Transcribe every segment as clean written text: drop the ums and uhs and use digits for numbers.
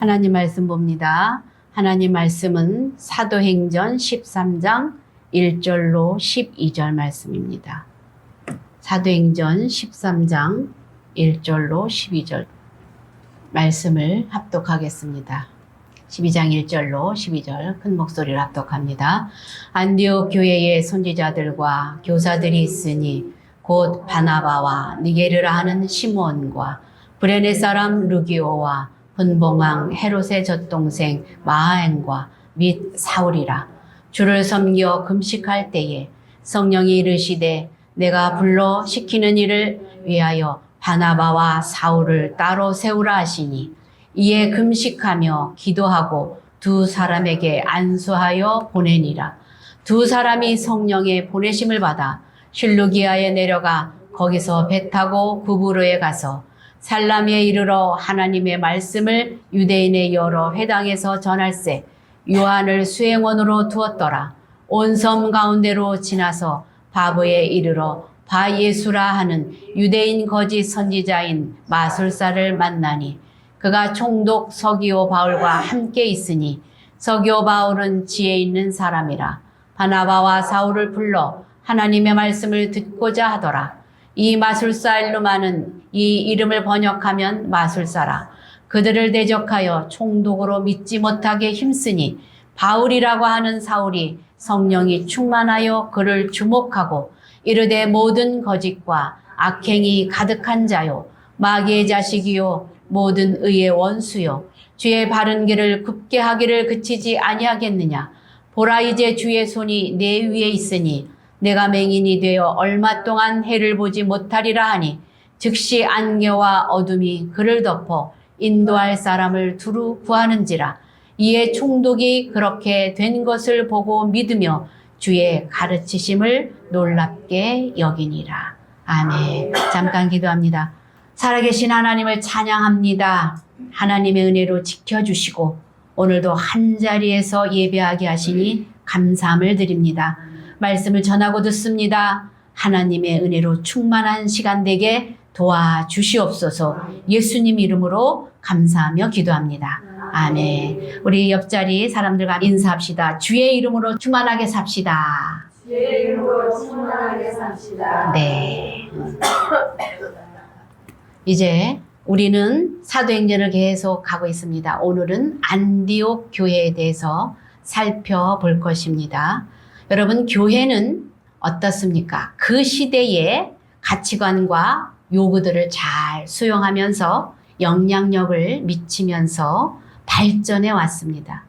하나님 말씀 봅니다. 하나님 말씀은 사도행전 13장 1절로 12절 말씀입니다. 사도행전 13장 1절로 12절 말씀을 합독하겠습니다. 12장 1절로 12절 큰 목소리로 합독합니다. 안디옥 교회의 선지자들과 교사들이 있으니 곧 바나바와 니게르라 하는 시몬과 브레네 사람 루기오와 분봉왕 헤롯의 젖동생 마하엔과 및 사울이라. 주를 섬겨 금식할 때에 성령이 이르시되 내가 불러 시키는 일을 위하여 바나바와 사울을 따로 세우라 하시니 이에 금식하며 기도하고 두 사람에게 안수하여 보내니라. 두 사람이 성령의 보내심을 받아 실루기아에 내려가 거기서 배 타고 구브로에 가서 살라미에 이르러 하나님의 말씀을 유대인의 여러 회당에서 전할세 요한을 수행원으로 두었더라. 온 섬 가운데로 지나서 바브에 이르러 바예수라 하는 유대인 거짓 선지자인 마술사를 만나니 그가 총독 서기오 바울과 함께 있으니 서기오 바울은 지혜 있는 사람이라. 바나바와 사울을 불러 하나님의 말씀을 듣고자 하더라. 이 마술사 일루마는 이 이름을 번역하면 마술사라. 그들을 대적하여 총독으로 믿지 못하게 힘쓰니 바울이라고 하는 사울이 성령이 충만하여 그를 주목하고 이르되 모든 거짓과 악행이 가득한 자요 마귀의 자식이요 모든 의의 원수요 주의 바른 길을 굽게 하기를 그치지 아니하겠느냐. 보라 이제 주의 손이 내 위에 있으니 내가 맹인이 되어 얼마 동안 해를 보지 못하리라 하니 즉시 안개와 어둠이 그를 덮어 인도할 사람을 두루 구하는지라. 이에 총독이 그렇게 된 것을 보고 믿으며 주의 가르치심을 놀랍게 여기니라. 아멘. 잠깐 기도합니다. 살아계신 하나님을 찬양합니다. 하나님의 은혜로 지켜주시고 오늘도 한자리에서 예배하게 하시니 감사함을 드립니다. 말씀을 전하고 듣습니다. 하나님의 은혜로 충만한 시간 되게 도와주시옵소서. 예수님 이름으로 감사하며 기도합니다. 아멘. 우리 옆자리 사람들과 인사합시다. 주의 이름으로 충만하게 삽시다. 주의 이름으로 충만하게 삽시다. 네. 이제 우리는 사도행전을 계속 가고 있습니다. 오늘은 안디옥 교회에 대해서 살펴볼 것입니다. 여러분, 교회는 어떻습니까? 그 시대의 가치관과 요구들을 잘 수용하면서 영향력을 미치면서 발전해 왔습니다.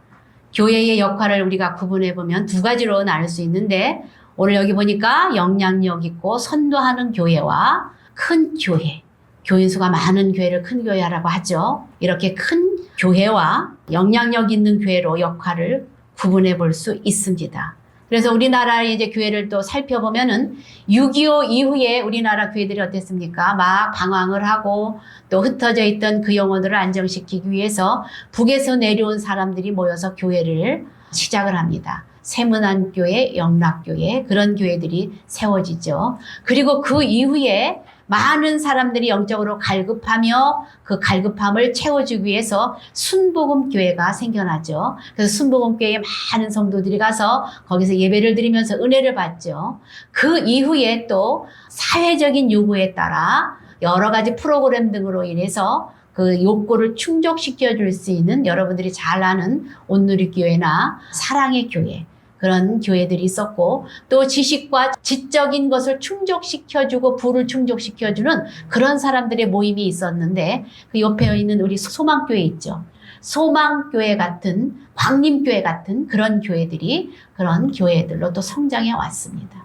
교회의 역할을 우리가 구분해 보면 두 가지로 나눌 수 있는데 오늘 여기 보니까 영향력 있고 선도하는 교회와 큰 교회, 교인 수가 많은 교회를 큰 교회라고 하죠. 이렇게 큰 교회와 영향력 있는 교회로 역할을 구분해 볼 수 있습니다. 그래서 우리나라의 이제 교회를 또 살펴보면은 6.25 이후에 우리나라 교회들이 어땠습니까? 막 방황을 하고 또 흩어져 있던 그 영혼들을 안정시키기 위해서 북에서 내려온 사람들이 모여서 교회를 시작을 합니다. 세문안교회, 영락교회 그런 교회들이 세워지죠. 그리고 그 이후에 많은 사람들이 영적으로 갈급하며 그 갈급함을 채워주기 위해서 순복음교회가 생겨나죠. 그래서 순복음교회에 많은 성도들이 가서 거기서 예배를 드리면서 은혜를 받죠. 그 이후에 또 사회적인 요구에 따라 여러 가지 프로그램 등으로 인해서 그 욕구를 충족시켜 줄 수 있는 여러분들이 잘 아는 온누리교회나 사랑의 교회 그런 교회들이 있었고 또 지식과 지적인 것을 충족시켜주고 부를 충족시켜주는 그런 사람들의 모임이 있었는데 그 옆에 있는 우리 소망교회 있죠. 소망교회 같은 광림교회 같은 그런 교회들이 그런 교회들로 또 성장해 왔습니다.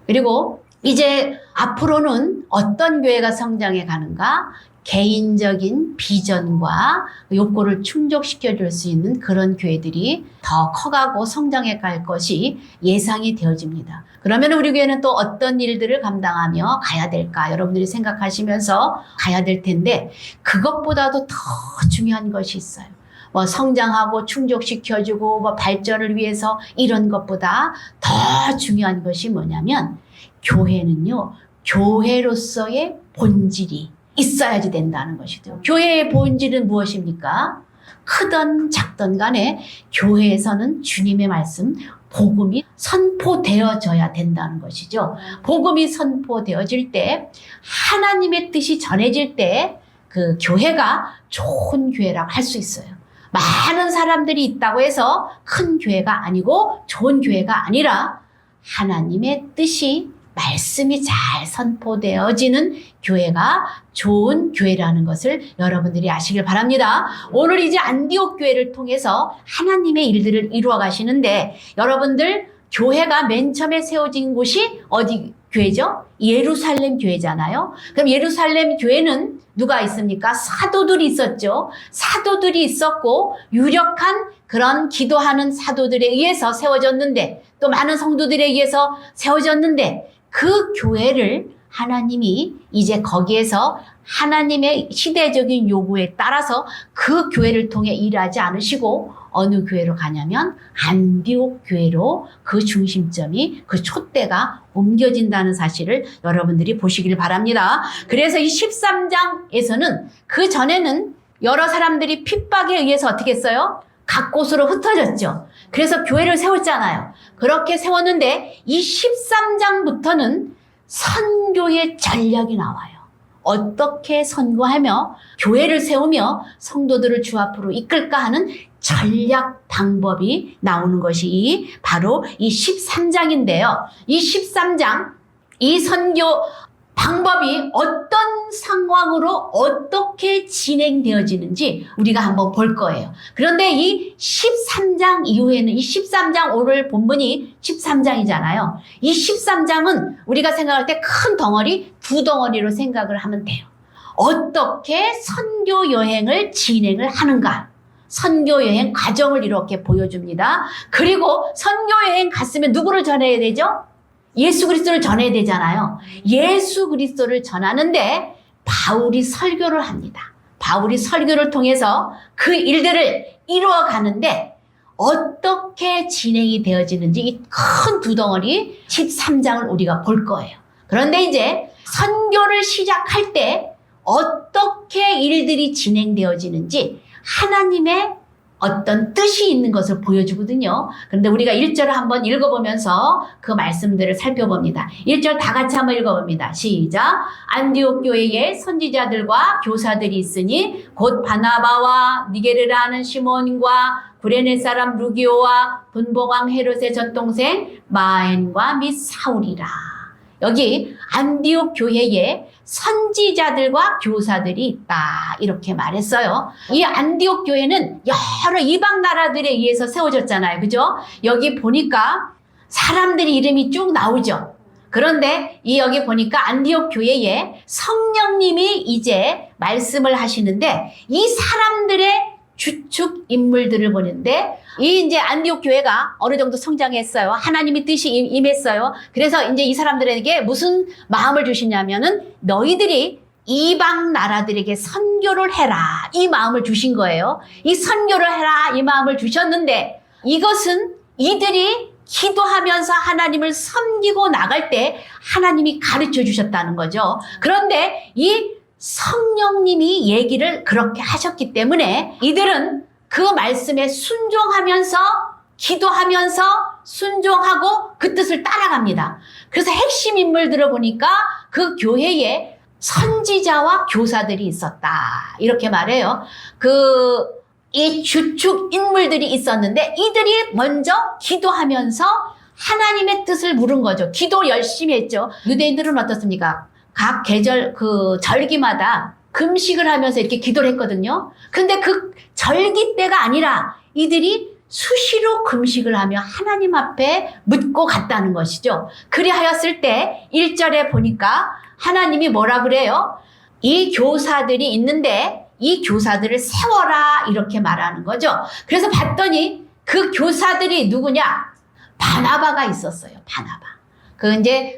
그리고 이제 앞으로는 어떤 교회가 성장해 가는가? 개인적인 비전과 욕구를 충족시켜 줄 수 있는 그런 교회들이 더 커가고 성장해 갈 것이 예상이 되어집니다. 그러면 우리 교회는 또 어떤 일들을 감당하며 가야 될까? 여러분들이 생각하시면서 가야 될 텐데 그것보다도 더 중요한 것이 있어요. 뭐 성장하고 충족시켜주고 뭐 발전을 위해서 이런 것보다 더 중요한 것이 뭐냐면 교회는요. 교회로서의 본질이 있어야지 된다는 것이죠. 교회의 본질은 무엇입니까? 크든 작든 간에 교회에서는 주님의 말씀, 복음이 선포되어져야 된다는 것이죠. 복음이 선포되어질 때, 하나님의 뜻이 전해질 때 그 교회가 좋은 교회라고 할 수 있어요. 많은 사람들이 있다고 해서 큰 교회가 아니고 좋은 교회가 아니라 하나님의 뜻이, 말씀이 잘 선포되어지는 교회가 좋은 교회라는 것을 여러분들이 아시길 바랍니다. 오늘 이제 안디옥 교회를 통해서 하나님의 일들을 이루어 가시는데, 여러분들 교회가 맨 처음에 세워진 곳이 어디 교회죠? 예루살렘 교회잖아요. 그럼 예루살렘 교회는 누가 있습니까? 사도들이 있었죠. 사도들이 있었고 유력한 그런 기도하는 사도들에 의해서 세워졌는데, 또 많은 성도들에 의해서 세워졌는데, 그 교회를 하나님이 이제 거기에서 하나님의 시대적인 요구에 따라서 그 교회를 통해 일하지 않으시고 어느 교회로 가냐면 안디옥 교회로 그 중심점이, 그 촛대가 옮겨진다는 사실을 여러분들이 보시길 바랍니다. 그래서 이 13장에서는 그 전에는 여러 사람들이 핍박에 의해서 어떻게 했어요? 각 곳으로 흩어졌죠. 그래서 교회를 세웠잖아요. 그렇게 세웠는데 이 13장부터는 선교의 전략이 나와요. 어떻게 선교하며 교회를 세우며 성도들을 주 앞으로 이끌까 하는 전략 방법이 나오는 것이 바로 이 13장인데요. 이 13장, 이 선교 방법이 어떤 상황으로 어떻게 진행되어지는지 우리가 한번 볼 거예요. 그런데 이 13장 이후에는, 이 13장, 오늘 본문이 13장이잖아요. 이 13장은 우리가 생각할 때 큰 덩어리, 두 덩어리로 생각을 하면 돼요. 어떻게 선교 여행을 진행을 하는가. 선교 여행 과정을 이렇게 보여줍니다. 그리고 선교 여행 갔으면 누구를 전해야 되죠? 예수 그리스도를 전해야 되잖아요. 예수 그리스도를 전하는데 바울이 설교를 합니다. 바울이 설교를 통해서 그 일들을 이루어 가는데 어떻게 진행이 되어지는지 이 큰 두 덩어리 13장을 우리가 볼 거예요. 그런데 이제 선교를 시작할 때 어떻게 일들이 진행되어지는지 하나님의 어떤 뜻이 있는 것을 보여주거든요. 그런데 우리가 1절을 한번 읽어보면서 그 말씀들을 살펴봅니다. 1절 다 같이 한번 읽어봅니다. 시작. 안디옥 교회에 선지자들과 교사들이 있으니 곧 바나바와 니게르라 하는 시몬과 구레네 사람 루기오와 분봉왕 헤롯의 젖동생 마엔과 및 사울이라. 여기 안디옥 교회에 선지자들과 교사들이 있다, 이렇게 말했어요. 이 안디옥 교회는 여러 이방 나라들에 의해서 세워졌잖아요. 그죠? 여기 보니까 사람들이 이름이 쭉 나오죠. 그런데 여기 보니까 안디옥 교회에 성령님이 이제 말씀을 하시는데 이 사람들의 주축 인물들을 보는데, 이 이제 안디옥 교회가 어느 정도 성장했어요. 하나님의 뜻이 임했어요. 그래서 이제 이 사람들에게 무슨 마음을 주시냐면은 너희들이 이방 나라들에게 선교를 해라, 이 마음을 주신 거예요. 이 선교를 해라, 이 마음을 주셨는데 이것은 이들이 기도하면서 하나님을 섬기고 나갈 때 하나님이 가르쳐 주셨다는 거죠. 그런데 이 성령님이 얘기를 그렇게 하셨기 때문에 이들은 그 말씀에 순종하면서, 기도하면서 순종하고 그 뜻을 따라갑니다. 그래서 핵심 인물들을 보니까 그 교회에 선지자와 교사들이 있었다, 이렇게 말해요. 이 주축 인물들이 있었는데 이들이 먼저 기도하면서 하나님의 뜻을 물은 거죠. 기도 열심히 했죠. 유대인들은 어떻습니까? 각 계절 절기마다 금식을 하면서 이렇게 기도를 했거든요. 근데 그 절기 때가 아니라 이들이 수시로 금식을 하며 하나님 앞에 묻고 갔다는 것이죠. 그리하였을 때 1절에 보니까 하나님이 뭐라 그래요? 이 교사들이 있는데 이 교사들을 세워라, 이렇게 말하는 거죠. 그래서 봤더니 그 교사들이 누구냐? 바나바가 있었어요. 바나바.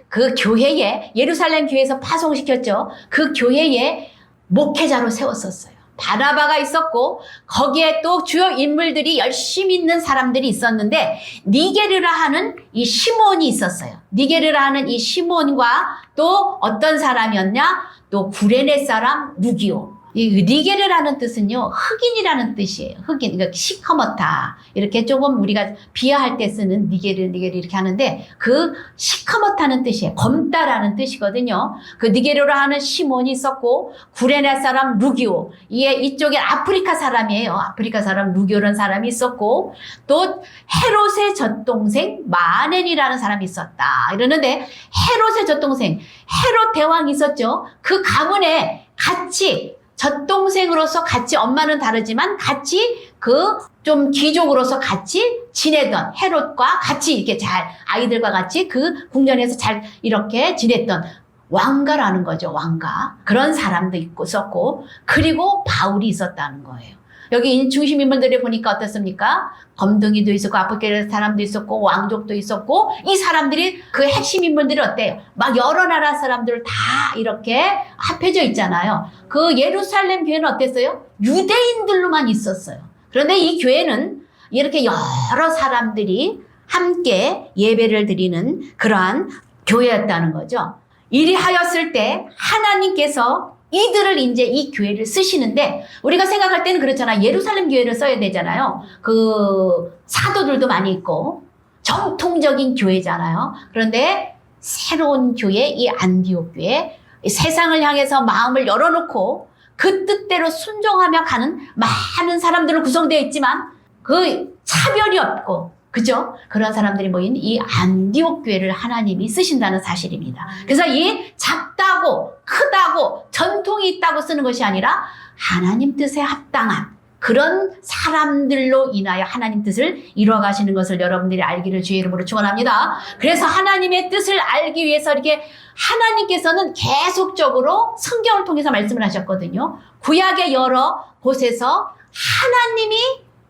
그 교회에, 예루살렘 교회에서 파송시켰죠. 그 교회에 목회자로 세웠었어요. 바나바가 있었고, 거기에 또 주요 인물들이 열심히 있는 사람들이 있었는데, 니게르라 하는 이 시몬이 있었어요. 니게르라 하는 이 시몬과 또 어떤 사람이었냐? 또 구레네 사람 루기오. 이 니게르라는 뜻은요, 흑인이라는 뜻이에요. 흑인, 그러니까 시커멓다. 이렇게 조금 우리가 비하할 때 쓰는 니게르 이렇게 하는데, 그 시커멓다는 뜻이에요. 검다라는 뜻이거든요. 그 니게르로 하는 시몬이 있었고, 구레네 사람 루기오. 이쪽에 아프리카 사람이에요. 아프리카 사람 루기오라는 사람이 있었고, 또 헤롯의 젖동생 마넨이라는 사람이 있었다. 이러는데, 헤롯의 젖동생, 헤롯 대왕이 있었죠. 그 가문에 같이 젖동생으로서 같이 엄마는 다르지만 같이 그 좀 귀족으로서 같이 지내던 헤롯과 같이 이렇게 잘 아이들과 같이 그 궁전에서 잘 이렇게 지냈던 왕가라는 거죠. 왕가. 그런 사람도 있었고 그리고 바울이 있었다는 거예요. 여기 중심 인물들이 보니까 어떻습니까? 검둥이도 있었고 아프리카 사람도 있었고 왕족도 있었고 이 사람들이 그 핵심 인물들이 어때요? 막 여러 나라 사람들 다 이렇게 합해져 있잖아요. 그 예루살렘 교회는 어땠어요? 유대인들로만 있었어요. 그런데 이 교회는 이렇게 여러 사람들이 함께 예배를 드리는 그러한 교회였다는 거죠. 이리 하였을 때 하나님께서 이들을 이제 이 교회를 쓰시는데 우리가 생각할 때는 그렇잖아. 예루살렘 교회를 써야 되잖아요. 그 사도들도 많이 있고 정통적인 교회잖아요. 그런데 새로운 교회, 이 안디옥 교회, 세상을 향해서 마음을 열어놓고 그 뜻대로 순종하며 가는 많은 사람들로 구성되어 있지만 그 차별이 없고 그죠? 그런 사람들이 모인 이 안디옥 교회를 하나님이 쓰신다는 사실입니다. 그래서 이 작다고 크다고 전통이 있다고 쓰는 것이 아니라 하나님 뜻에 합당한 그런 사람들로 인하여 하나님 뜻을 이루어가시는 것을 여러분들이 알기를 주의 이름으로 축원합니다. 그래서 하나님의 뜻을 알기 위해서 이렇게 하나님께서는 계속적으로 성경을 통해서 말씀을 하셨거든요. 구약의 여러 곳에서 하나님이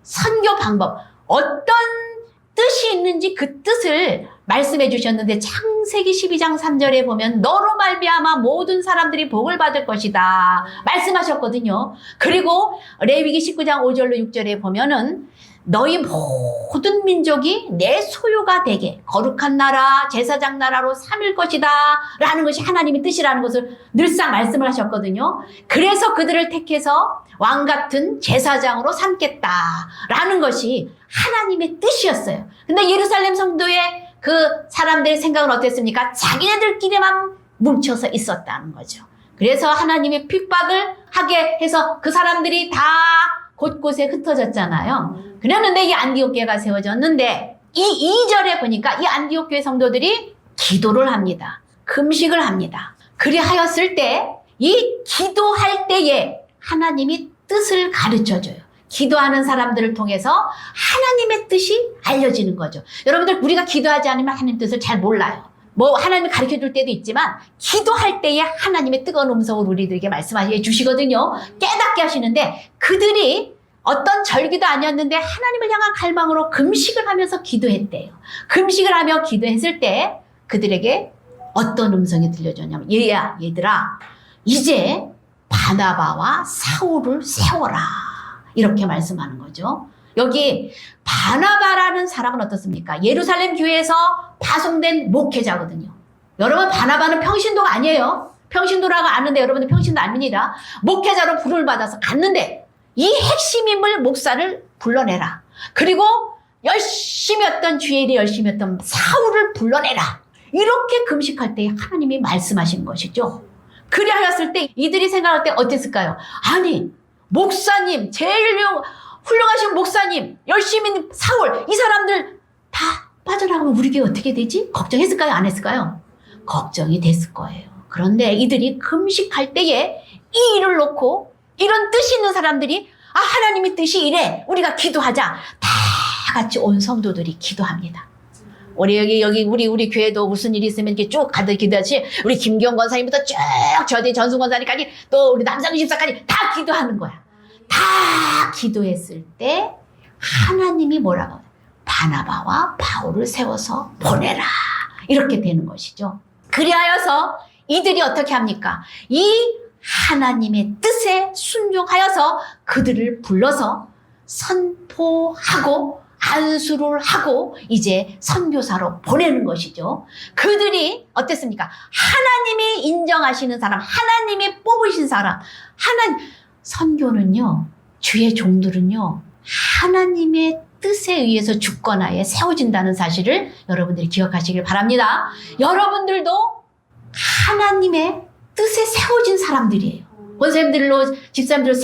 선교 방법, 어떤 뜻이 있는지 그 뜻을 말씀해 주셨는데 창세기 12장 3절에 보면 너로 말미암아 모든 사람들이 복을 받을 것이다 말씀하셨거든요. 그리고 레위기 19장 5절로 6절에 보면은 너희 모든 민족이 내 소유가 되게 거룩한 나라 제사장 나라로 삼을 것이다 라는 것이 하나님의 뜻이라는 것을 늘상 말씀을 하셨거든요. 그래서 그들을 택해서 왕같은 제사장으로 삼겠다 라는 것이 하나님의 뜻이었어요. 근데 예루살렘 성도의 그 사람들의 생각은 어땠습니까? 자기네들끼리만 뭉쳐서 있었다는 거죠. 그래서 하나님의 핍박을 하게 해서 그 사람들이 다 곳곳에 흩어졌잖아요. 그랬는데 이 안디옥 교회가 세워졌는데 이 2절에 보니까 이 안디옥 교회 성도들이 기도를 합니다. 금식을 합니다. 그리하였을 때 이 기도할 때에 하나님이 뜻을 가르쳐줘요. 기도하는 사람들을 통해서 하나님의 뜻이 알려지는 거죠. 여러분들 우리가 기도하지 않으면 하나님 뜻을 잘 몰라요. 뭐 하나님이 가르쳐줄 때도 있지만 기도할 때에 하나님의 뜨거운 음성을 우리들에게 말씀해 주시거든요. 깨닫게 하시는데 그들이 어떤 절기도 아니었는데 하나님을 향한 갈망으로 금식을 하면서 기도했대요. 금식을 하며 기도했을 때 그들에게 어떤 음성이 들려줬냐면 얘들아 이제 바나바와 사울을 세워라 이렇게 말씀하는 거죠. 여기 바나바라는 사람은 어떻습니까? 예루살렘 교회에서 파송된 목회자거든요. 여러분 바나바는 평신도가 아니에요. 평신도라고 아는데 여러분들 평신도 아닙니다. 목회자로 부름을 받아서 갔는데 이 핵심 인물 목사를 불러내라. 그리고 열심히 했던 주일이 열심히 했던 사울을 불러내라. 이렇게 금식할 때 하나님이 말씀하신 것이죠. 그리하였을 때 이들이 생각할 때 어땠을까요? 아니 목사님 제일 훌륭하신 목사님 열심히 사울 이 사람들 다 빠져나가면 우리 교회 어떻게 되지? 걱정했을까요? 안 했을까요? 걱정이 됐을 거예요. 그런데 이들이 금식할 때에 이 일을 놓고 이런 뜻이 있는 사람들이 하나님의 뜻이 이래 우리가 기도하자 다 같이 온 성도들이 기도합니다. 우리 여기 우리 교회도 무슨 일이 있으면 이렇게 쭉 가득 기도하지 우리 김경 권사님부터 쭉 저기 전승 권사님까지 또 우리 남상규 집사까지 다 기도하는 거야. 다 기도했을 때 하나님이 뭐라고 바나바와 바울을 세워서 보내라 이렇게 되는 것이죠. 그리하여서 이들이 어떻게 합니까? 이 하나님의 뜻에 순종하여서 그들을 불러서 선포하고 안수를 하고 이제 선교사로 보내는 것이죠. 그들이 어땠습니까? 하나님이 인정하시는 사람, 하나님이 뽑으신 사람, 선교는요, 주의 종들은요, 하나님의 뜻에 의해서 주권하에 세워진다는 사실을 여러분들이 기억하시길 바랍니다. 여러분들도 하나님의 뜻에 세워진 사람들이에요. 권사님들로, 집사님들로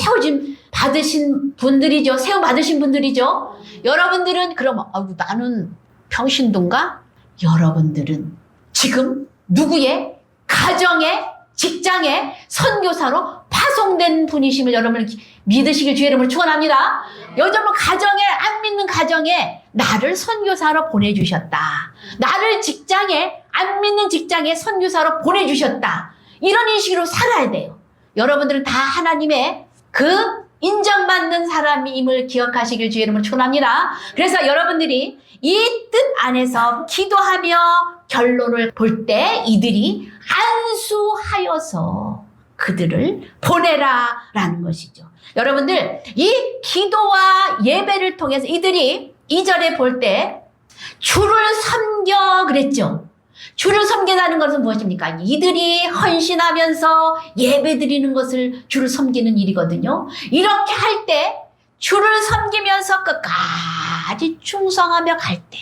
받으신 분들이죠. 세움 받으신 분들이죠. 여러분들은 그럼 나는 평신도인가? 여러분들은 지금 누구의 가정에, 직장에 선교사로 파송된 분이심을 여러분 믿으시길 주의 이름으로 축원합니다. 요즘 가정에, 안 믿는 가정에 나를 선교사로 보내주셨다. 나를 직장에, 안 믿는 직장에 선교사로 보내주셨다. 이런 인식으로 살아야 돼요. 여러분들은 다 하나님의 그 인정받는 사람임을 기억하시길 주의 이름으로 축원합니다. 그래서 여러분들이 이 뜻 안에서 기도하며 결론을 볼 때 이들이 안수하여서 그들을 보내라 라는 것이죠. 여러분들, 이 기도와 예배를 통해서 이들이 2절에 볼 때 주를 섬겨 그랬죠. 주를 섬긴다는 것은 무엇입니까? 이들이 헌신하면서 예배 드리는 것을 주를 섬기는 일이거든요. 이렇게 할 때 주를 섬기면서 끝까지 충성하며 갈 때,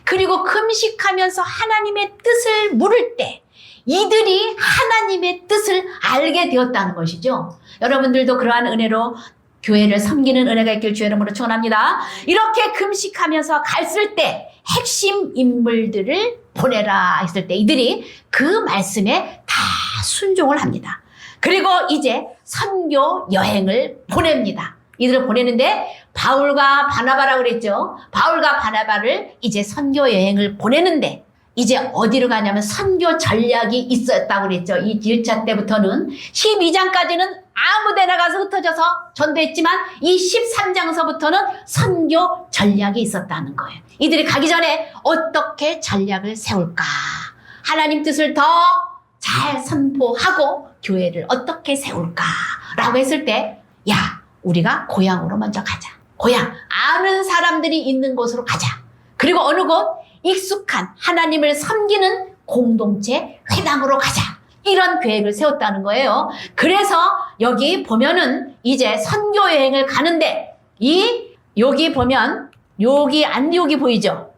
그리고 금식하면서 하나님의 뜻을 물을 때 이들이 하나님의 뜻을 알게 되었다는 것이죠. 여러분들도 그러한 은혜로 교회를 섬기는 은혜가 있길 주의 이름으로 축원합니다. 이렇게 금식하면서 갔을 때 핵심 인물들을 보내라 했을 때 이들이 그 말씀에 다 순종을 합니다. 그리고 이제 선교 여행을 보냅니다. 이들을 보내는데 바울과 바나바라고 그랬죠. 바울과 바나바를 이제 선교 여행을 보내는데 이제 어디로 가냐면 선교 전략이 있었다고 그랬죠. 이 1차 때부터는 12장까지는 아무 데나 가서 흩어져서 전도했지만 이 13장서부터는 선교 전략이 있었다는 거예요. 이들이 가기 전에 어떻게 전략을 세울까? 하나님 뜻을 더 잘 선포하고 교회를 어떻게 세울까? 라고 했을 때 야, 우리가 고향으로 먼저 가자. 고향, 아는 사람들이 있는 곳으로 가자. 그리고 어느 곳 익숙한 하나님을 섬기는 공동체 회당으로 가자. 이런 계획을 세웠다는 거예요. 그래서 여기 보면은 이제 선교 여행을 가는데 여기 보면 여기 안디옥이 보이죠?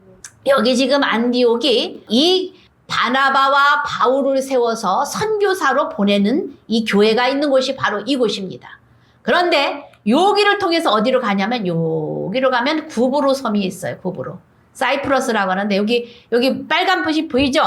여기 지금 안디옥이 이 바나바와 바울을 세워서 선교사로 보내는 이 교회가 있는 곳이 바로 이곳입니다. 그런데 여기를 통해서 어디로 가냐면 여기로 가면 구브로 섬이 있어요. 구브로. 사이프러스라고 하는데 여기 빨간 빛이 보이죠?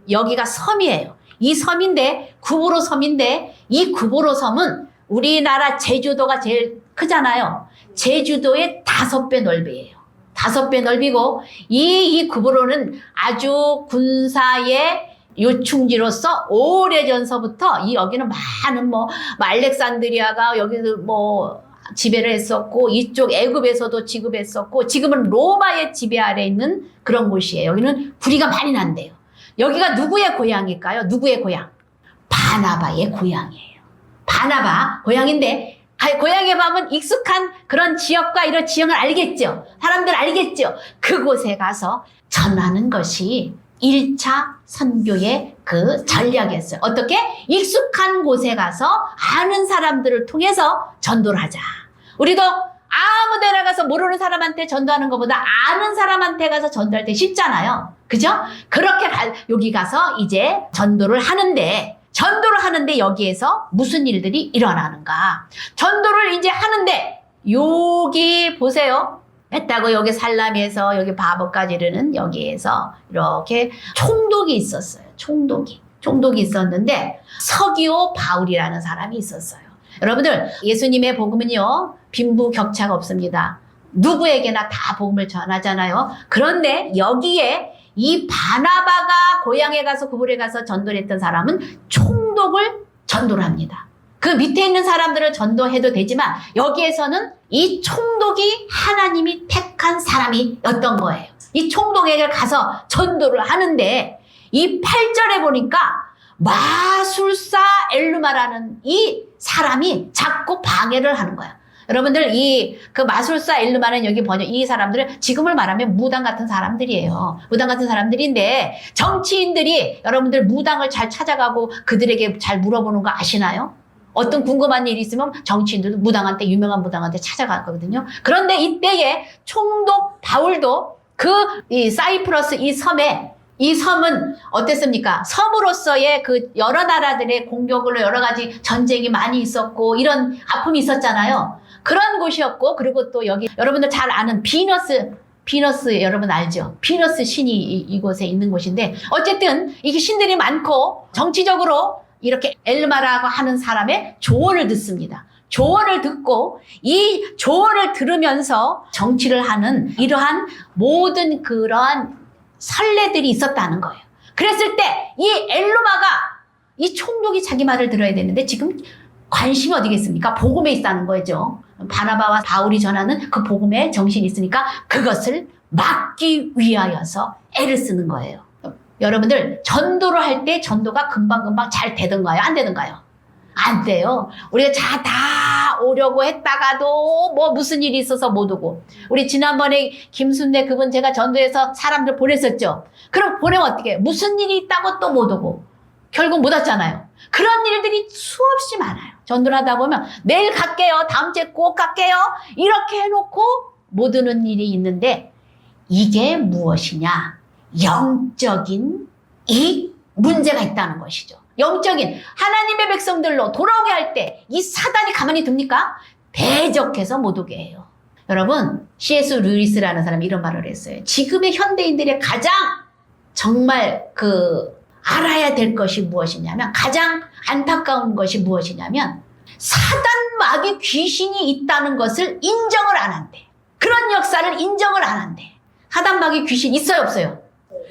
여기가 섬이에요. 이 섬인데 구브로 섬인데 이 구브로 섬은 우리나라 제주도가 제일 크잖아요. 제주도의 5배 넓이에요. 5배 넓이고 이 구브로는 아주 군사의 요충지로서 오래전서부터 여기는 많은 알렉산드리아가 여기도 지배를 했었고 이쪽 애굽에서도 지급했었고 지금은 로마의 지배 아래 있는 그런 곳이에요. 여기는 구리가 많이 난대요. 여기가 누구의 고향일까요? 누구의 고향? 바나바의 고향이에요. 바나바 고향인데 고향에 가면 익숙한 그런 지역과 이런 지형을 알겠죠. 사람들 알겠죠. 그곳에 가서 전하는 것이 1차 선교의 그 전략이었어요. 어떻게? 익숙한 곳에 가서 아는 사람들을 통해서 전도를 하자. 우리도 아무 데나 가서 모르는 사람한테 전도하는 것보다 아는 사람한테 가서 전도할 때 쉽잖아요. 그죠? 그렇게 여기 가서 이제 전도를 하는데 여기에서 무슨 일들이 일어나는가? 전도를 이제 하는데 여기 보세요. 했다고 여기 살람에서 여기 바보까지 이르는 여기에서 이렇게 총독이 있었어요. 총독이 있었는데 서기오 바울이라는 사람이 있었어요. 여러분들 예수님의 복음은요 빈부격차가 없습니다. 누구에게나 다 복음을 전하잖아요. 그런데 여기에 이 바나바가 고향에 가서 구불에 가서 전도를 했던 사람은 총독을 전도를 합니다. 그 밑에 있는 사람들을 전도해도 되지만 여기에서는 이 총독이 하나님이 택한 사람이었던 거예요. 이 총독에게 가서 전도를 하는데 이 8절에 보니까 마술사 엘루마라는 이 사람이 자꾸 방해를 하는 거야. 여러분들 그 마술사 엘루마는 여기 이 사람들은 지금을 말하면 무당 같은 사람들이에요. 무당 같은 사람들인데 정치인들이 여러분들 무당을 잘 찾아가고 그들에게 잘 물어보는 거 아시나요? 어떤 궁금한 일이 있으면 정치인들도 무당한테, 유명한 무당한테 찾아가거든요. 그런데 이때에 총독 바울도 이 사이프러스 이 섬은 어땠습니까? 섬으로서의 그 여러 나라들의 공격으로 여러 가지 전쟁이 많이 있었고 이런 아픔이 있었잖아요. 그런 곳이었고, 그리고 또 여기 여러분들 잘 아는 비너스 여러분 알죠? 비너스 신이 이곳에 있는 곳인데, 어쨌든 이게 신들이 많고 정치적으로 이렇게 엘마라고 하는 사람의 조언을 듣습니다. 조언을 듣고 이 조언을 들으면서 정치를 하는 이러한 모든 그러한 선례들이 있었다는 거예요. 그랬을 때 이 엘루마가, 이 총독이 자기 말을 들어야 되는데 지금 관심이 어디겠습니까? 복음에 있다는 거죠. 바나바와 바울이 전하는 그 복음에 정신이 있으니까 그것을 막기 위하여서 애를 쓰는 거예요. 여러분들, 전도를 할 때 전도가 금방금방 잘 되던가요? 안 되던가요? 안 돼요. 우리가 다 오려고 했다가도 뭐 무슨 일이 있어서 못 오고. 우리 지난번에 김순례 그분 제가 전도해서 사람들 보냈었죠. 그럼 보내면 어떻게 해요? 무슨 일이 있다고 또 못 오고. 결국 못 왔잖아요. 그런 일들이 수없이 많아요. 전도를 하다 보면 내일 갈게요. 다음 주에 꼭 갈게요. 이렇게 해놓고 못 오는 일이 있는데, 이게 무엇이냐? 영적인 이 문제가 있다는 것이죠. 영적인 하나님의 백성들로 돌아오게 할 때 이 사단이 가만히 둡니까? 대적해서 못 오게 해요. 여러분, C.S. 루이스라는 사람이 이런 말을 했어요. 지금의 현대인들의 가장 정말 알아야 될 것이 무엇이냐면, 가장 안타까운 것이 무엇이냐면, 사단 마귀 귀신이 있다는 것을 인정을 안 한대. 그런 역사를 인정을 안 한대. 사단 마귀 귀신 있어요, 없어요?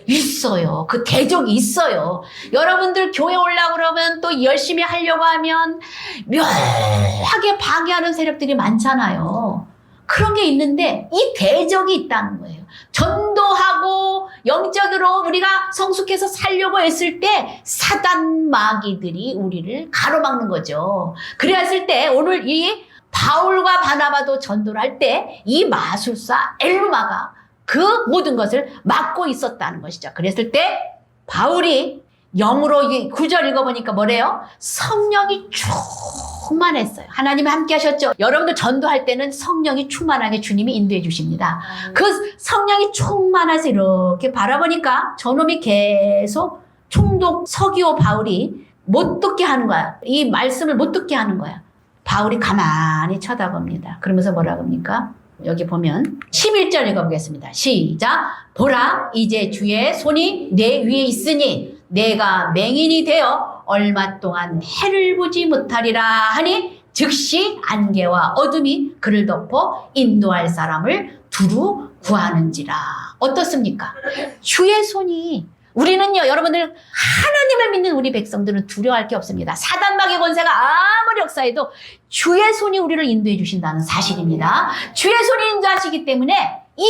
있어요. 그 대적이 있어요. 여러분들 교회 오려고 그러면, 또 열심히 하려고 하면 묘하게 방해하는 세력들이 많잖아요. 그런 게 있는데 이 대적이 있다는 거예요. 전도하고 영적으로 우리가 성숙해서 살려고 했을 때 사단 마귀들이 우리를 가로막는 거죠. 그랬을 때 오늘 이 바울과 바나바도 전도를 할 때 이 마술사 엘루마가 그 모든 것을 막고 있었다는 것이죠. 그랬을 때 바울이 영으로 9절 읽어보니까 뭐래요? 성령이 충만했어요. 하나님이 함께 하셨죠. 여러분들 전도할 때는 성령이 충만하게 주님이 인도해 주십니다. 그 성령이 충만해서 이렇게 바라보니까 저놈이 계속 총독 서기오 바울이 못 듣게 하는 거야. 이 말씀을 못 듣게 하는 거야. 바울이 가만히 쳐다봅니다. 그러면서 뭐라고 합니까? 여기 보면 11절 읽어보겠습니다. 시작. 보라, 이제 주의 손이 내 위에 있으니 내가 맹인이 되어 얼마 동안 해를 보지 못하리라 하니, 즉시 안개와 어둠이 그를 덮어 인도할 사람을 두루 구하는지라. 어떻습니까? 주의 손이, 우리는요, 여러분들, 하나님을 믿는 우리 백성들은 두려워할 게 없습니다. 사단 마귀 권세가 아무리 역사해도 주의 손이 우리를 인도해 주신다는 사실입니다. 주의 손이 인도하시기 때문에 이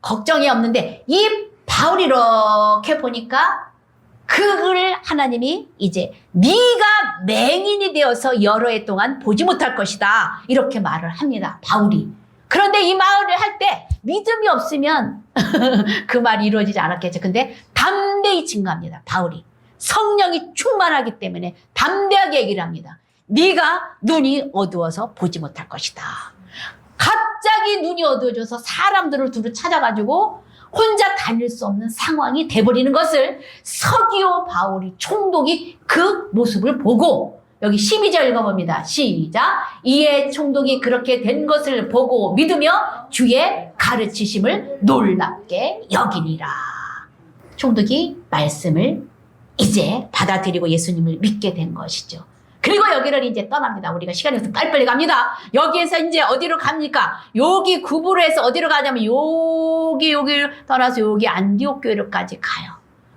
걱정이 없는데, 이 바울이 이렇게 보니까 그를 하나님이 이제 네가 맹인이 되어서 여러 해 동안 보지 못할 것이다, 이렇게 말을 합니다, 바울이. 그런데 이 말을 할 때 믿음이 없으면 그 말이 이루어지지 않았겠죠. 근데 담대히 증거합니다, 바울이. 성령이 충만하기 때문에 담대하게 얘기를 합니다. 네가 눈이 어두워서 보지 못할 것이다. 갑자기 눈이 어두워져서 사람들을 두루 찾아가지고 혼자 다닐 수 없는 상황이 돼버리는 것을 서기오 바울이, 총독이 그 모습을 보고, 여기 12절 읽어봅니다. 시작. 이에 총독이 그렇게 된 것을 보고 믿으며 주의 가르치심을 놀랍게 여기니라. 총독이 말씀을 이제 받아들이고 예수님을 믿게 된 것이죠. 그리고 여기를 이제 떠납니다. 우리가 시간이 없어서 빨리빨리 갑니다. 여기에서 이제 어디로 갑니까? 여기 구부로 해서 어디로 가냐면 여기를 떠나서 여기 안디옥 교회로까지 가요.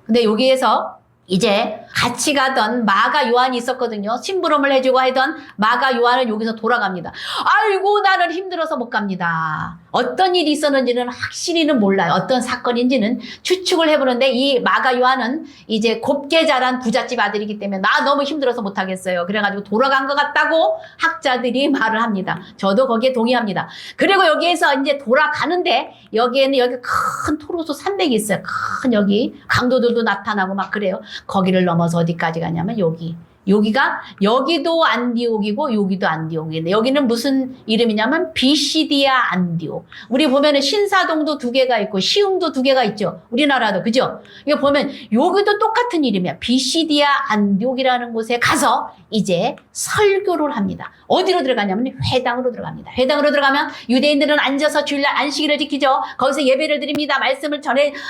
근데 여기에서 이제 같이 가던 마가 요한이 있었거든요. 심부름을 해주고 하던 마가 요한은 여기서 돌아갑니다. 아이고, 나는 힘들어서 못 갑니다. 어떤 일이 있었는지는 확실히는 몰라요. 어떤 사건인지는 추측을 해보는데, 이 마가 요한은 이제 곱게 자란 부잣집 아들이기 때문에 나 너무 힘들어서 못 하겠어요. 그래가지고 돌아간 것 같다고 학자들이 말을 합니다. 저도 거기에 동의합니다. 그리고 여기에서 이제 돌아가는데, 여기에는 여기 큰 토로소 산맥이 있어요. 큰 여기 강도들도 나타나고 막 그래요. 거기를 넘어서 어디까지 가냐면 여기 여기도 안디옥이고 여기도 안디옥인데 여기는 무슨 이름이냐면 비시디아 안디옥. 우리 보면은 신사동도 2개가 있고 시흥도 2개가 있죠. 우리나라도 그죠? 이거 보면 여기도 똑같은 이름이야. 비시디아 안디옥이라는 곳에 가서 이제 설교를 합니다. 어디로 들어가냐면 회당으로 들어갑니다. 회당으로 들어가면 유대인들은 앉아서 주일날 안식일을 지키죠. 거기서 예배를 드립니다. 말씀을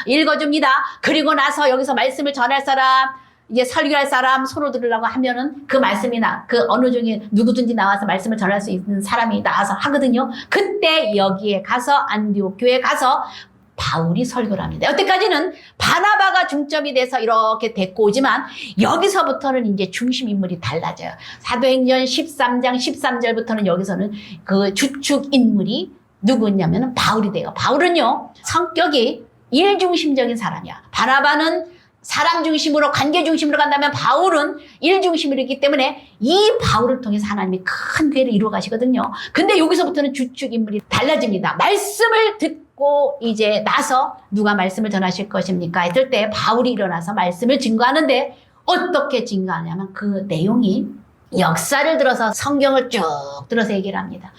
읽어줍니다. 그리고 나서 여기서 말씀을 전할 사람, 이제 설교할 사람, 손을 들으려고 하면은 그 말씀이나 그 어느 중에 누구든지 나와서 말씀을 전할 수 있는 사람이 나와서 하거든요. 그때 여기에 가서 안디옥 교회에 가서 바울이 설교를 합니다. 여태까지는 바나바가 중점이 돼서 이렇게 데리고 오지만 여기서부터는 이제 중심 인물이 달라져요. 사도행전 13장 13절부터는 여기서는 그 주축 인물이 누구냐면은 바울이 돼요. 바울은요, 성격이 일중심적인 사람이야. 바나바는 사람 중심으로, 관계 중심으로 간다면 바울은 일 중심으로 있기 때문에 이 바울을 통해서 하나님이 큰 괴를 이루어 가시거든요. 근데 여기서부터는 주축 인물이 달라집니다. 말씀을 듣고 이제 나서 누가 말씀을 전하실 것입니까? 했을 때 바울이 일어나서 말씀을 증거하는데 어떻게 증거하냐면 그 내용이 역사를 들어서 성경을 쭉 들어서 얘기를 합니다.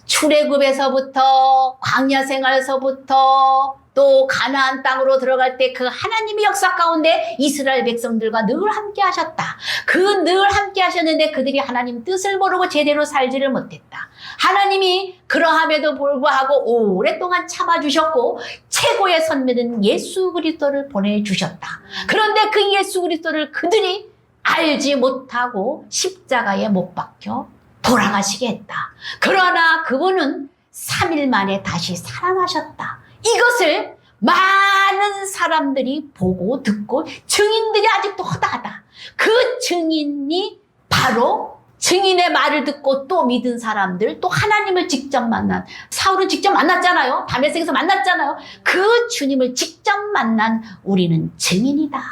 출애굽에서부터 광야 생활에서부터 또 가나안 땅으로 들어갈 때 그 하나님의 역사 가운데 이스라엘 백성들과 늘 함께 하셨다. 그 늘 함께 하셨는데 그들이 하나님 뜻을 모르고 제대로 살지를 못했다. 하나님이 그러함에도 불구하고 오랫동안 참아주셨고 최고의 선배는 예수 그리스도를 보내주셨다. 그런데 그 예수 그리스도를 그들이 알지 못하고 십자가에 못 박혀 돌아가시게 했다. 그러나 그분은 3일 만에 다시 살아나셨다. 이것을 많은 사람들이 보고 듣고 증인들이 아직도 허다하다. 그 증인이 바로 증인의 말을 듣고 또 믿은 사람들, 또 하나님을 직접 만난, 사울은 직접 만났잖아요. 다메섹에서 만났잖아요. 그 주님을 직접 만난 우리는 증인이다.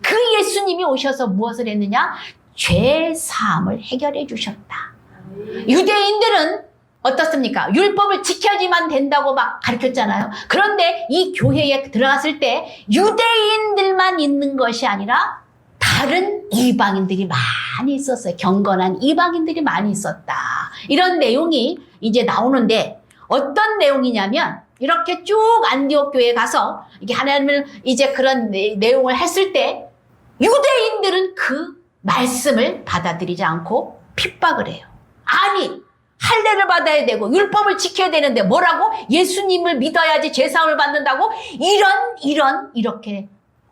그 예수님이 오셔서 무엇을 했느냐? 죄 사함을 해결해 주셨다. 유대인들은 어떻습니까? 율법을 지켜야지만 된다고 막 가르쳤잖아요. 그런데 이 교회에 들어갔을 때 유대인들만 있는 것이 아니라 다른 이방인들이 많이 있었어요. 경건한 이방인들이 많이 있었다. 이런 내용이 이제 나오는데 어떤 내용이냐면 이렇게 쭉 안디옥 교회에 가서 이게 하나님을 이제 그런 내용을 했을 때 유대인들은 그 말씀을 받아들이지 않고 핍박을 해요. 아니, 할례를 받아야 되고 율법을 지켜야 되는데 뭐라고? 예수님을 믿어야지 제사함을 받는다고? 이렇게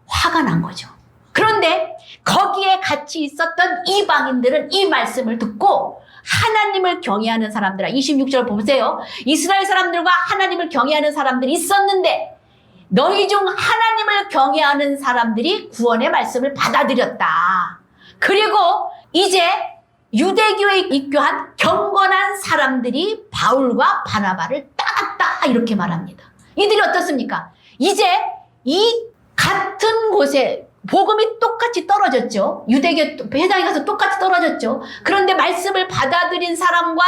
화가 난 거죠. 그런데 거기에 같이 있었던 이방인들은 이 말씀을 듣고 하나님을 경외하는 사람들, 26절 보세요. 이스라엘 사람들과 하나님을 경외하는 사람들이 있었는데 너희 중 하나님을 경외하는 사람들이 구원의 말씀을 받아들였다. 그리고 이제 유대교에 입교한 경건한 사람들이 바울과 바나바를 따랐다. 이렇게 말합니다. 이들이 어떻습니까? 이제 이 같은 곳에 복음이 똑같이 떨어졌죠. 유대교 회당에 가서 똑같이 떨어졌죠. 그런데 말씀을 받아들인 사람과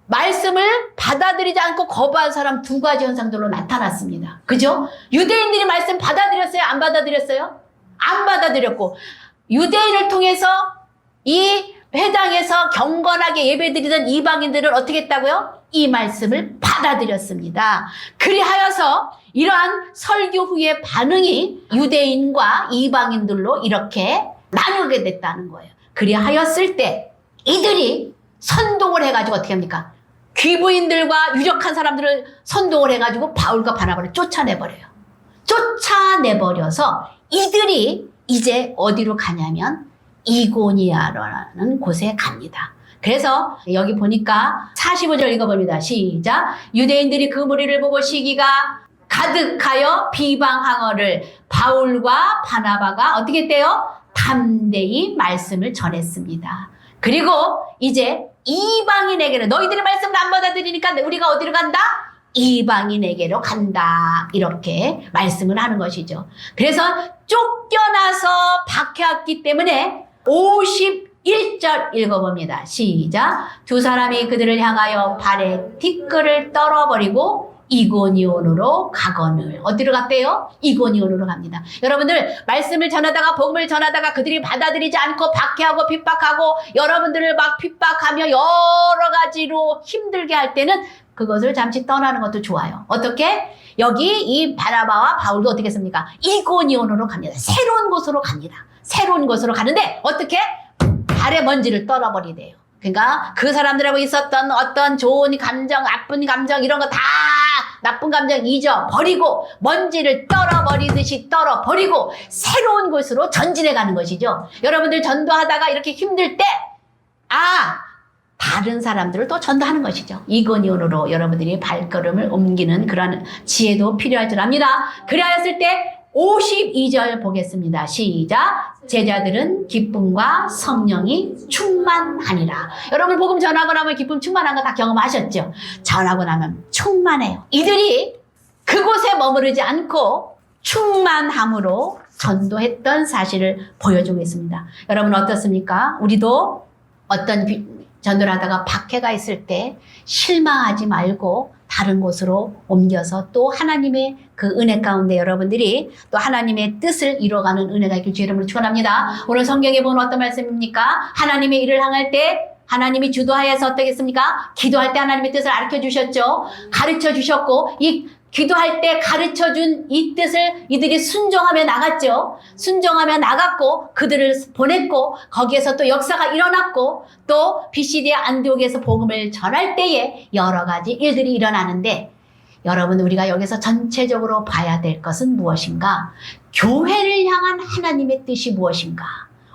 말씀을 받아들이지 않고 거부한 사람 2가지 현상들로 나타났습니다. 그죠? 유대인들이 말씀 받아들였어요? 안 받아들였어요? 안 받아들였고 유대인을 통해서 이 회당에서 경건하게 예배드리던 이방인들은 어떻게 했다고요? 이 말씀을 받아들였습니다. 그리하여서 이러한 설교 후의 반응이 유대인과 이방인들로 이렇게 나누게 됐다는 거예요. 그리하였을 때 이들이 선동을 해가지고 어떻게 합니까? 귀부인들과 유력한 사람들을 선동을 해가지고 바울과 바나바를 쫓아내버려요. 쫓아내버려서 이들이 이제 어디로 가냐면 이고니아라는 곳에 갑니다. 그래서 여기 보니까 45절 읽어봅니다. 시작. 유대인들이 그 무리를 보고 시기가 가득하여 비방항어를 바울과 바나바가 어떻게 했대요? 담대히 말씀을 전했습니다. 그리고 이제 이방인에게는 너희들이 말씀을 안 받아들이니까 우리가 어디로 간다? 이방인에게로 간다. 이렇게 말씀을 하는 것이죠. 그래서 쫓겨나서 박해왔기 때문에 51절 읽어봅니다. 시작. 2 사람이 그들을 향하여 발에 티끌을 떨어버리고 이고니온으로 가거늘. 어디로 갔대요? 이고니온으로 갑니다. 여러분들 말씀을 전하다가 복음을 전하다가 그들이 받아들이지 않고 박해하고 핍박하고 여러분들을 막 핍박하며 여러 가지로 힘들게 할 때는 그것을 잠시 떠나는 것도 좋아요. 어떻게? 여기 이 바나바와 바울도 어떻게 했습니까? 이고니온으로 갑니다. 새로운 곳으로 갑니다. 새로운 곳으로 가는데 어떻게? 발의 먼지를 떨어버리대요. 그러니까 그 사람들하고 있었던 어떤 좋은 감정, 나쁜 감정 이런 거 다 나쁜 감정 잊어버리고 먼지를 떨어버리듯이 떨어버리고 새로운 곳으로 전진해 가는 것이죠. 여러분들 전도하다가 이렇게 힘들 때 다른 사람들을 또 전도하는 것이죠. 이고니온으로 여러분들이 발걸음을 옮기는 그런 지혜도 필요할 줄 압니다. 그리하였을 때 52절 보겠습니다. 시작. 제자들은 기쁨과 성령이 충만하니라. 여러분 복음 전하고 나면 기쁨 충만한 거 다 경험하셨죠? 전하고 나면 충만해요. 이들이 그곳에 머무르지 않고 충만함으로 전도했던 사실을 보여주고 있습니다. 여러분 어떻습니까? 우리도 어떤 전도를 하다가 박해가 있을 때 실망하지 말고 다른 곳으로 옮겨서 또 하나님의 그 은혜 가운데 여러분들이 또 하나님의 뜻을 이뤄가는 은혜가 있길 주 이름으로 축원합니다. 오늘 성경에 보면 어떤 말씀입니까? 하나님의 일을 향할 때 하나님이 주도하여서 어떻겠습니까? 기도할 때 하나님의 뜻을 가르쳐 주셨죠. 가르쳐 주셨고 이 기도할 때 가르쳐준 이 뜻을 이들이 순종하며 나갔죠. 순종하며 나갔고 그들을 보냈고 거기에서 또 역사가 일어났고 또 비시디아 안디옥에서 복음을 전할 때에 여러 가지 일들이 일어나는데 여러분 우리가 여기서 전체적으로 봐야 될 것은 무엇인가? 교회를 향한 하나님의 뜻이 무엇인가?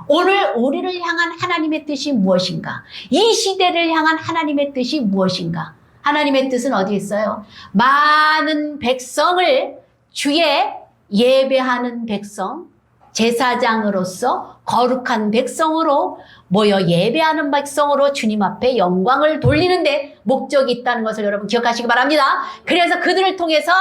오늘 우리를 향한 하나님의 뜻이 무엇인가? 이 시대를 향한 하나님의 뜻이 무엇인가? 하나님의 뜻은 어디 있어요? 많은 백성을 주의 예배하는 백성, 제사장으로서 거룩한 백성으로 모여 예배하는 백성으로 주님 앞에 영광을 돌리는데 목적이 있다는 것을 여러분 기억하시기 바랍니다. 그래서 그들을 통해서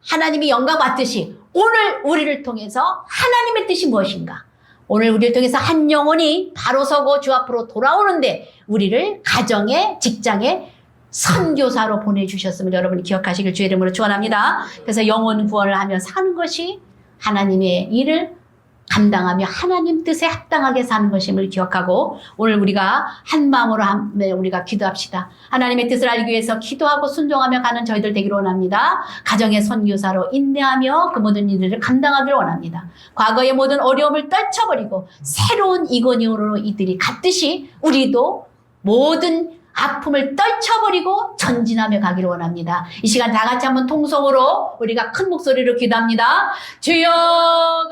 하나님이 영광 받듯이 오늘 우리를 통해서 하나님의 뜻이 무엇인가? 오늘 우리를 통해서 한 영혼이 바로 서고 주 앞으로 돌아오는데 우리를 가정에, 직장에 선교사로 보내주셨음을 여러분이 기억하시길 주의 이름으로 축원합니다. 그래서 영혼 구원을 하며 사는 것이 하나님의 일을 감당하며 하나님 뜻에 합당하게 사는 것임을 기억하고 오늘 우리가 한 마음으로 우리가 기도합시다. 하나님의 뜻을 알기 위해서 기도하고 순종하며 가는 저희들 되기를 원합니다. 가정의 선교사로 인내하며 그 모든 일들을 감당하기를 원합니다. 과거의 모든 어려움을 떨쳐버리고 새로운 이고니온으로 이들이 갔듯이 우리도 모든 아픔을 떨쳐버리고 전진하며 가기를 원합니다. 이 시간 다 같이 한번 통성으로 우리가 큰 목소리로 기도합니다. 주여